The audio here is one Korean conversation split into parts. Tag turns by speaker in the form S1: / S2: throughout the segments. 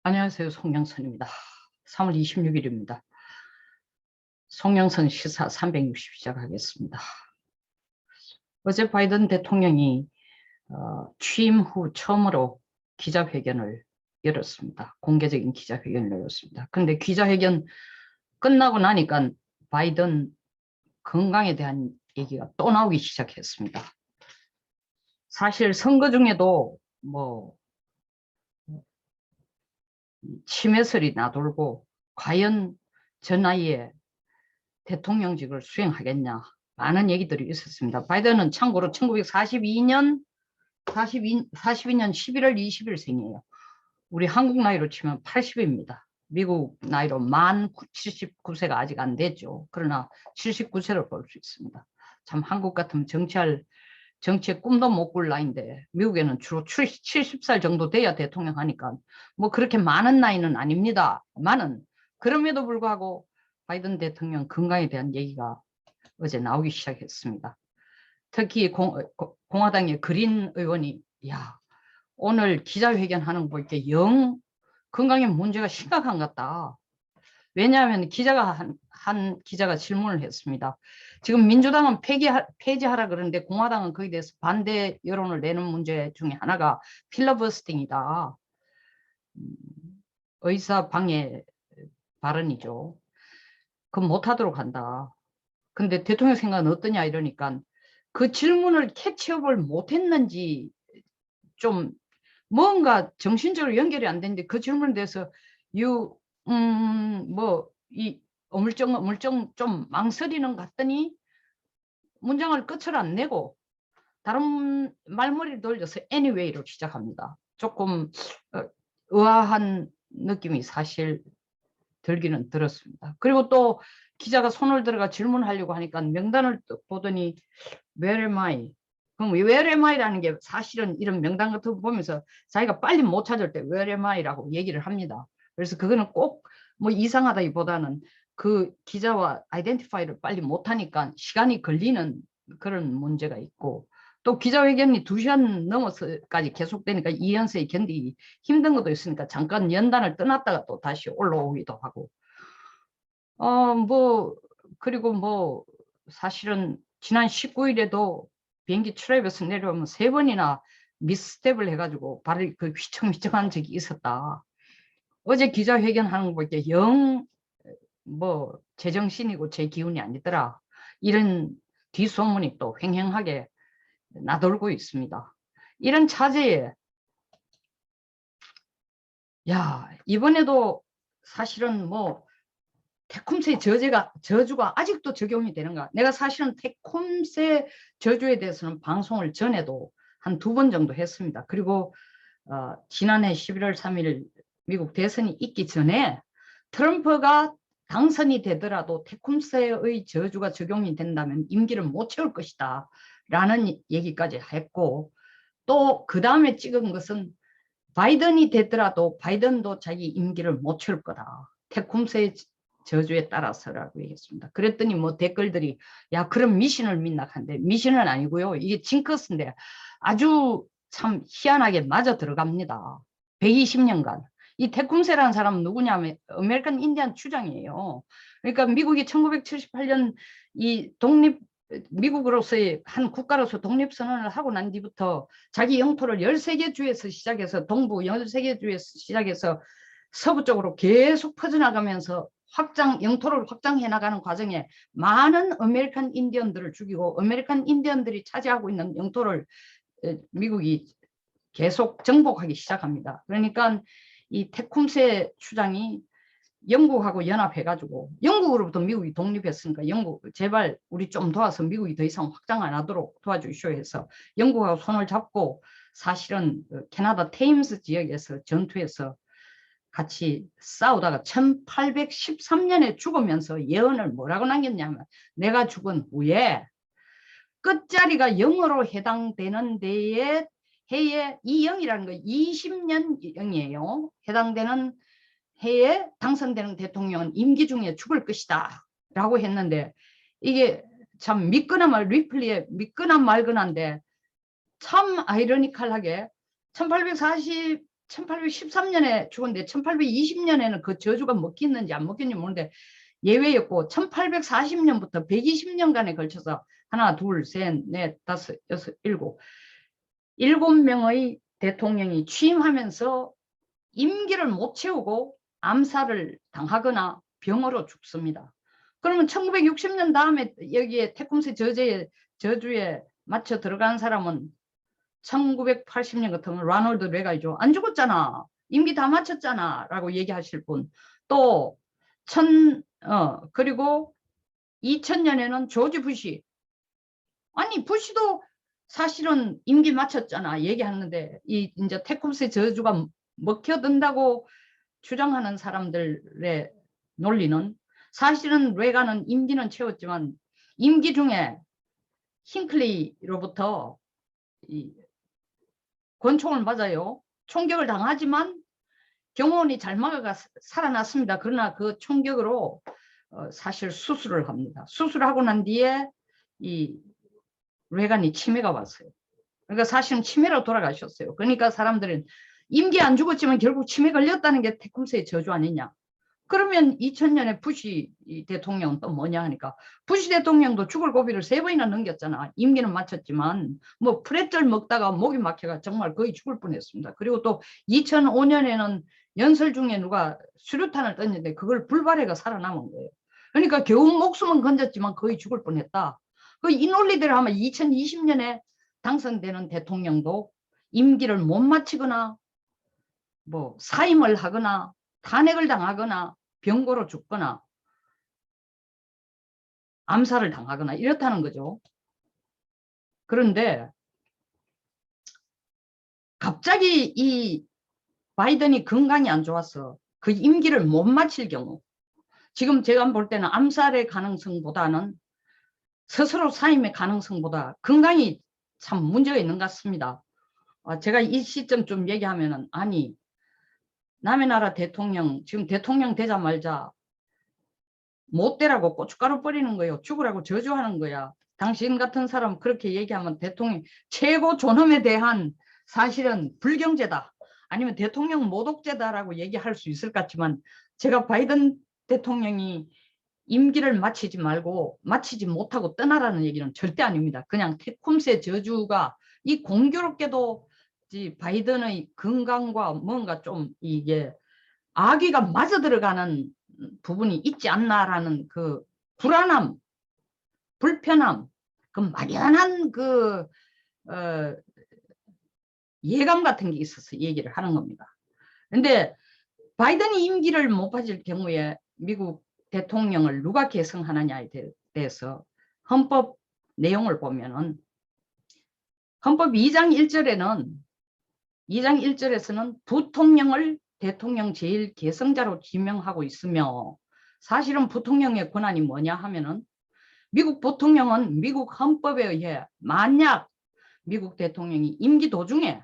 S1: 안녕하세요. 송영선입니다. 3월 26일입니다. 송영선 시사 360 시작하겠습니다. 어제 바이든 대통령이 취임 후 처음으로 기자회견을 열었습니다. 공개적인 기자회견을 열었습니다. 그런데 기자회견 끝나고 나니까 바이든 건강에 대한 얘기가 또 나오기 시작했습니다. 사실 선거 중에도 치매설이 나돌고 과연 저 나이에 대통령직을 수행하겠냐 많은 얘기들이 있었습니다. 바이든은 참고로 1942년 11월 20일 생이에요. 우리 한국 나이로 치면 80입니다. 미국 나이로 만 79세가 아직 안 됐죠. 그러나 79세를 볼 수 있습니다. 참 한국 같으면 정치의 꿈도 못 꿀 나이인데 미국에는 주로 70살 정도 돼야 대통령 하니까 뭐 그렇게 많은 나이는 아닙니다만은 그럼에도 불구하고 바이든 대통령 건강에 대한 얘기가 어제 나오기 시작했습니다. 특히 공화당의 그린 의원이 오늘 기자회견하는 거 보니까 영 건강에 문제가 심각한 것 같다. 왜냐하면 한 기자가 질문을 했습니다. 지금 민주당은 폐지하라 그러는데 공화당은 거기에 대해서 반대 여론을 내는 문제 중에 하나가 필러버스팅이다. 의사 방해 발언이죠. 그건 못하도록 한다. 근데 대통령 생각은 어떠냐 이러니까 그 질문을 캐치업을 못했는지 좀 뭔가 정신적으로 연결이 안 되는데 그 질문에 대해서 이 어물쩡 좀 망설이는 것 같더니 문장을 끝을 안 내고 다른 말머리를 돌려서 anyway로 시작합니다. 조금 의아한 느낌이 사실 들기는 들었습니다. 그리고 또 기자가 손을 들어가 질문하려고 하니까 명단을 보더니 where am I? 그럼 where am I라는 게 사실은 이런 명단 같은 거 보면서 자기가 빨리 못 찾을 때 where am I라고 얘기를 합니다. 그래서 그거는 꼭 뭐 이상하다기보다는 그 기자와 아이덴티파이를 빨리 못하니까 시간이 걸리는 그런 문제가 있고 또 기자회견이 2시간 넘어서까지 계속되니까 이연세에 견디기 힘든 것도 있으니까 잠깐 연단을 떠났다가 또 다시 올라오기도 하고 그리고 사실은 지난 19일에도 비행기 트랩에서 내려오면 3번이나 미스텝을 해가지고 발을 휘청휘청한 적이 있었다. 어제 기자회견 하는 거 보니까 제정신이고 제 기운이 아니더라. 이런 뒷소문이 또 횡행하게 나돌고 있습니다. 이런 차제에 이번에도 사실은 테쿰세 저주가 아직도 적용이 되는가? 내가 사실은 테쿰세 저주에 대해서는 방송을 전에도 한 2번 정도 했습니다. 그리고 지난해 11월 3일 미국 대선이 있기 전에 트럼프가 당선이 되더라도 테쿰세의 저주가 적용이 된다면 임기를 못 채울 것이다 라는 얘기까지 했고 또 그 다음에 찍은 것은 바이든이 되더라도 바이든도 자기 임기를 못 채울 거다. 테쿰세 저주에 따라서라고 얘기했습니다. 그랬더니 댓글들이 그럼 미신을 믿나 한데 미신은 아니고요. 이게 징크스인데 아주 참 희한하게 맞아 들어갑니다. 120년간. 이 테쿰세라는 사람은 누구냐면 아메리칸 인디안 추장이에요. 그러니까 미국이 1978년 이 미국으로서의 한 국가로서 독립선언을 하고 난 뒤부터 자기 영토를 13개 주에서 시작해서 동부 13개 주에서 시작해서 서부 쪽으로 계속 퍼져나가면서 영토를 확장해 나가는 과정에 많은 아메리칸 인디언들을 죽이고 아메리칸 인디언들이 차지하고 있는 영토를 미국이 계속 정복하기 시작합니다. 그러니까 이 테쿰세 추장이 영국하고 연합해가지고 영국으로부터 미국이 독립했으니까 영국 제발 우리 좀 도와서 미국이 더 이상 확장 안 하도록 도와주시오 해서 영국하고 손을 잡고 사실은 캐나다 테임스 지역에서 전투에서 같이 싸우다가 1813년에 죽으면서 예언을 뭐라고 남겼냐면 내가 죽은 후에 끝자리가 0으로 해당되는 해에 이 0이라는 거 20년 0이에요. 해당되는 해에 당선되는 대통령은 임기 중에 죽을 것이다 라고 했는데 이게 참 리플리의 믿거나 말거나인데 참 아이러니컬하게 1840 1813년에 죽었는데 1820년에는 그 저주가 먹혔는지 안 먹혔는지 모르는데 예외였고 1840년부터 120년간에 걸쳐서 하나, 둘, 셋, 넷, 다섯, 여섯, 일곱 명의 대통령이 취임하면서 임기를 못 채우고 암살을 당하거나 병으로 죽습니다. 그러면 1960년 다음에 여기에 테콤스 저주에 맞춰 들어간 사람은 1980년 같으면 라놀드 레가이죠. 안 죽었잖아. 임기 다 마쳤잖아. 라고 얘기하실 분. 또 그리고 2000년에는 조지 부시. 아니 부시도 사실은 임기 마쳤잖아. 얘기하는데 이제 테콤스의 저주가 먹혀든다고 주장하는 사람들의 논리는 사실은 레가는 임기는 채웠지만 임기 중에 힝클리로부터 권총을 맞아요. 총격을 당하지만 경호원이 잘 막아가 살아났습니다. 그러나 그 총격으로 사실 수술을 합니다. 수술하고 난 뒤에 이 레간이 치매가 왔어요. 그러니까 사실은 치매로 돌아가셨어요. 그러니까 사람들은 임기 안 죽었지만 결국 치매 걸렸다는 게 테콤스의 저주 아니냐. 그러면 2000년에 부시 대통령은 또 뭐냐 하니까 부시 대통령도 죽을 고비를 3번이나 넘겼잖아. 임기는 마쳤지만 뭐 프레첼 먹다가 목이 막혀가 정말 거의 죽을 뻔했습니다. 그리고 또 2005년에는 연설 중에 누가 수류탄을 던졌는데 그걸 불발해가 살아남은 거예요. 그러니까 겨우 목숨은 건졌지만 거의 죽을 뻔했다. 이 논리대로 하면 2020년에 당선되는 대통령도 임기를 못 마치거나 뭐 사임을 하거나 탄핵을 당하거나 병고로 죽거나 암살을 당하거나 이렇다는 거죠. 그런데 갑자기 이 바이든이 건강이 안 좋아서 그 임기를 못 마칠 경우 지금 제가 볼 때는 암살의 가능성보다는 스스로 사임의 가능성보다 건강이 참 문제가 있는 것 같습니다. 제가 이 시점 좀 얘기하면은 아니 남의 나라 대통령 지금 대통령 되자마자 못 되라고 고춧가루 뿌리는 거예요. 죽으라고 저주하는 거야. 당신 같은 사람 그렇게 얘기하면 대통령 최고 존엄에 대한 사실은 불경제다. 아니면 대통령 모독죄다라고 얘기할 수 있을 것 같지만 제가 바이든 대통령이 임기를 마치지 못하고 떠나라는 얘기는 절대 아닙니다. 그냥 테콤스의 저주가 이 공교롭게도 바이든의 건강과 뭔가 좀 이게 아기가 맞아 들어가는 부분이 있지 않나라는 그 불안함, 불편함, 그 막연한 그 예감 같은 게 있어서 얘기를 하는 겁니다. 근데 바이든이 임기를 못 가질 경우에 미국 대통령을 누가 계승하느냐에 대해서 헌법 내용을 보면은 헌법 2장 1절에서는 부통령을 대통령 제1계승자로 지명하고 있으며 사실은 부통령의 권한이 뭐냐 하면은 미국 부통령은 미국 헌법에 의해 만약 미국 대통령이 임기 도중에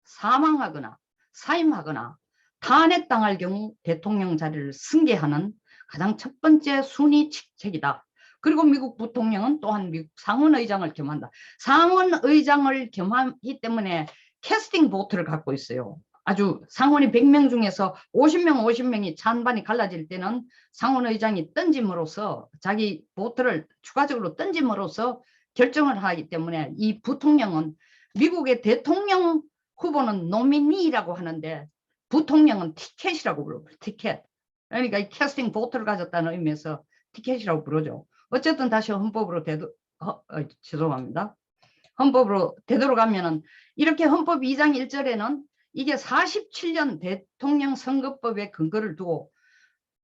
S1: 사망하거나 사임하거나 탄핵당할 경우 대통령 자리를 승계하는 가장 첫 번째 순위 직책이다. 그리고 미국 부통령은 또한 미국 상원의장을 겸한다. 상원의장을 겸하기 때문에 캐스팅 보트를 갖고 있어요. 아주 상원이 100명 중에서 50명이 찬반이 갈라질 때는 상원의장이 던짐으로써 자기 보트를 추가적으로 던짐으로써 결정을 하기 때문에 이 부통령은 미국의 대통령 후보는 노미니라고 하는데 부통령은 티켓이라고 부르고 티켓. 그러니까 이 캐스팅 보트를 가졌다는 의미에서 티켓이라고 부르죠. 어쨌든 다시 헌법으로 죄송합니다. 헌법으로 되돌아가면은 이렇게 헌법 2장 1절에는 이게 47년 대통령 선거법에 근거를 두고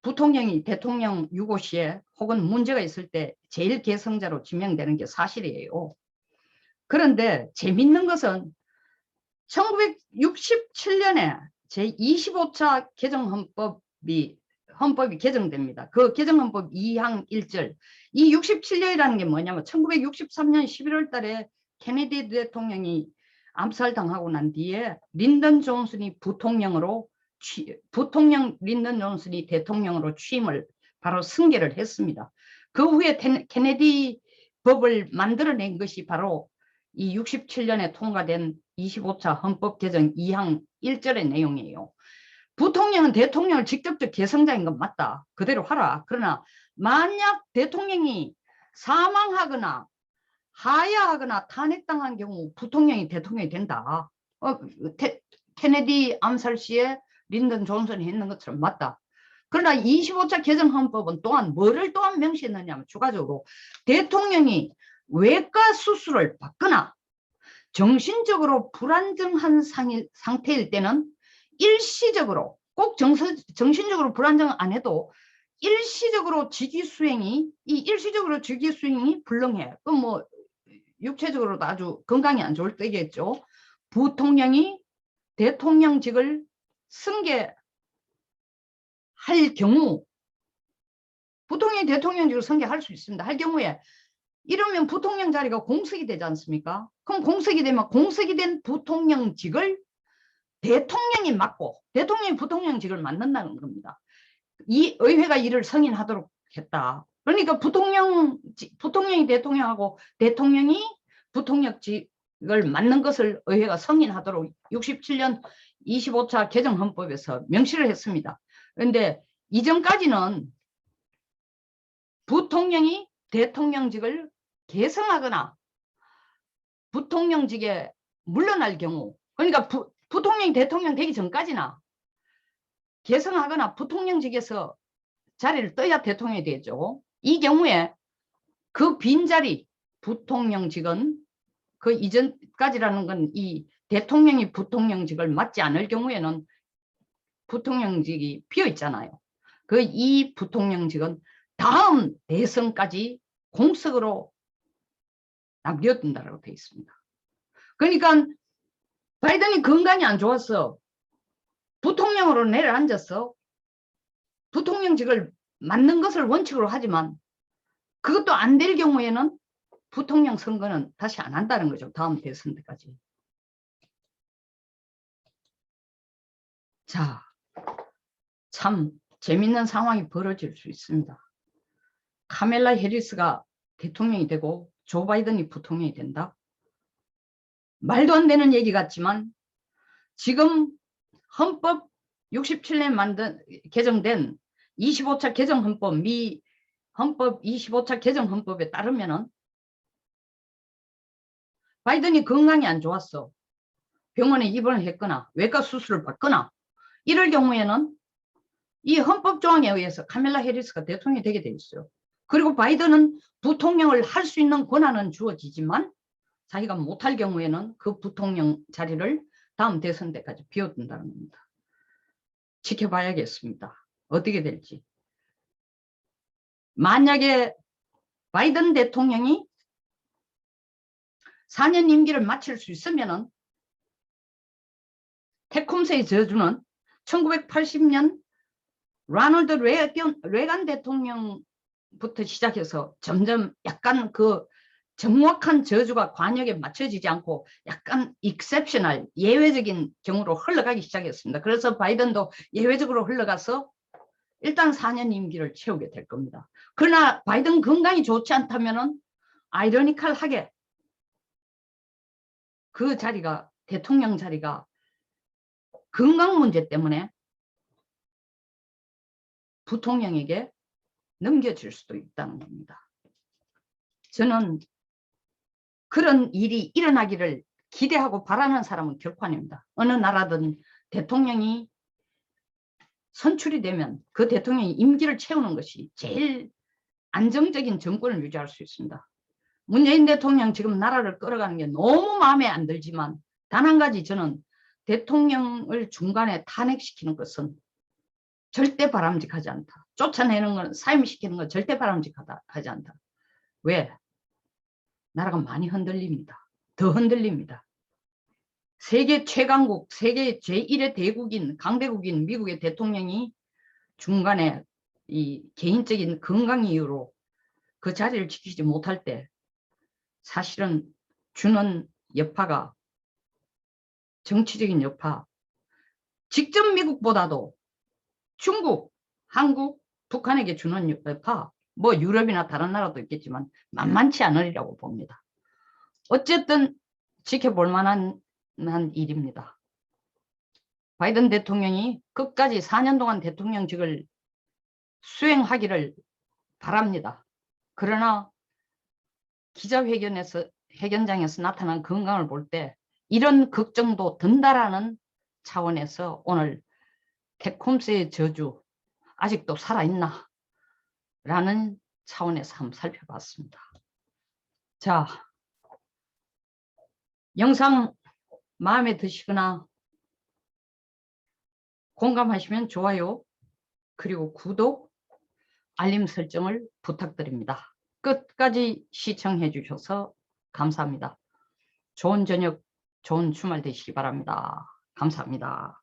S1: 부통령이 대통령 유고 시에 혹은 문제가 있을 때 제1계승자로 지명되는 게 사실이에요. 그런데 재밌는 것은 1967년에 제25차 헌법이 개정됩니다. 그 개정헌법 2항 1절. 이 67년이라는 게 뭐냐면 1963년 11월 달에 케네디 대통령이 암살당하고 난 뒤에 린던 존슨이 부통령 린던 존슨이 대통령으로 취임을 바로 승계를 했습니다. 그 후에 케네디 법을 만들어낸 것이 바로 이 67년에 통과된 25차 헌법 개정 2항 1절의 내용이에요. 부통령은 대통령을 직접적 계승자인 건 맞다. 그대로 하라. 그러나 만약 대통령이 사망하거나 하야하거나 탄핵당한 경우 부통령이 대통령이 된다. 케네디 암살 시에 린던 존슨이 했는 것처럼 맞다. 그러나 25차 개정헌법은 또한 뭐를 또한 명시했느냐면 추가적으로 대통령이 외과 수술을 받거나 정신적으로 불안정한 상태일 때는 일시적으로 꼭 정신적으로 불안정 안 해도 일시적으로 직위수행이 불능해. 그럼 뭐 육체적으로도 아주 건강이 안 좋을 때겠죠. 부통령이 대통령직을 승계할 경우 부통령이 대통령직을 승계할 수 있습니다. 할 경우에 이러면 부통령 자리가 공석이 되지 않습니까? 그럼 공석이 되면 공석이 된 부통령직을 대통령이 맡고 대통령이 부통령직을 맡는다는 겁니다. 이 의회가 이를 승인하도록 했다. 그러니까 부통령이 대통령하고 대통령이 부통령직을 맡는 것을 의회가 승인하도록 67년 25차 개정헌법에서 명시를 했습니다. 그런데 이전까지는 부통령이 대통령직을 계승하거나 부통령직에 물러날 경우, 그러니까 부통령이 대통령 되기 전까지나 계승하거나 부통령직에서 자리를 떠야 대통령이 되죠. 이 경우에 그 빈자리 부통령직은 그 이전까지라는 건 이 대통령이 부통령직을 맡지 않을 경우에는 부통령직이 비어 있잖아요. 그 이 부통령직은 다음 대선까지 공석으로 남겨둔다라고 되어 있습니다. 그러니까 바이든이 건강이 안 좋았어. 부통령으로 내려앉았어. 부통령직을 맡는 것을 원칙으로 하지만 그것도 안 될 경우에는 부통령 선거는 다시 안 한다는 거죠. 다음 대선 때까지. 자, 참 재밌는 상황이 벌어질 수 있습니다. 카멜라 해리스가 대통령이 되고 조 바이든이 부통령이 된다. 말도 안 되는 얘기 같지만 지금 헌법 67년 개정된 25차 개정헌법 미 헌법 25차 개정헌법에 따르면은 바이든이 건강이 안 좋았어. 병원에 입원을 했거나 외과 수술을 받거나 이럴 경우에는 이 헌법 조항에 의해서 카멜라 해리스가 대통령이 되게 돼 있어요. 그리고 바이든은 부통령을 할 수 있는 권한은 주어지지만 자기가 못할 경우에는 그 부통령 자리를 다음 대선 때까지 비워둔다는 겁니다. 지켜봐야겠습니다. 어떻게 될지. 만약에 바이든 대통령이 4년 임기를 마칠 수 있으면은 테콤스의 저주는 1980년 라널드 레간 대통령부터 시작해서 점점 약간 그 정확한 저주가 관역에 맞춰지지 않고 약간 익셉셔널 예외적인 경우로 흘러가기 시작했습니다. 그래서 바이든도 예외적으로 흘러가서 일단 4년 임기를 채우게 될 겁니다. 그러나 바이든 건강이 좋지 않다면은 아이러니컬하게 그 자리가 대통령 자리가 건강 문제 때문에 부통령에게 넘겨질 수도 있다는 겁니다. 저는 그런 일이 일어나기를 기대하고 바라는 사람은 결코 아닙니다. 어느 나라든 대통령이 선출이 되면 그 대통령이 임기를 채우는 것이 제일 안정적인 정권을 유지할 수 있습니다. 문재인 대통령 지금 나라를 끌어가는 게 너무 마음에 안 들지만 단 한 가지 저는 대통령을 중간에 탄핵시키는 것은 절대 바람직하지 않다. 쫓아내는 건 사임시키는 건 절대 바람직하지 않다. 왜? 나라가 많이 흔들립니다. 더 흔들립니다. 세계 최강국, 세계 제1의 대국인, 강대국인 미국의 대통령이 중간에 이 개인적인 건강 이유로 그 자리를 지키지 못할 때 사실은 주는 여파가 정치적인 여파, 직접 미국보다도 중국, 한국, 북한에게 주는 여파, 뭐 유럽이나 다른 나라도 있겠지만 만만치 않으리라고 봅니다. 어쨌든 지켜볼 만한 일입니다. 바이든 대통령이 끝까지 4년 동안 대통령직을 수행하기를 바랍니다. 그러나 회견장에서 나타난 건강을 볼 때 이런 걱정도 든다라는 차원에서 오늘 테콤스의 저주 아직도 살아있나? 라는 차원에서 한번 살펴봤습니다. 자, 영상 마음에 드시거나 공감하시면 좋아요, 그리고 구독, 알림 설정을 부탁드립니다. 끝까지 시청해 주셔서 감사합니다. 좋은 저녁, 좋은 주말 되시기 바랍니다. 감사합니다.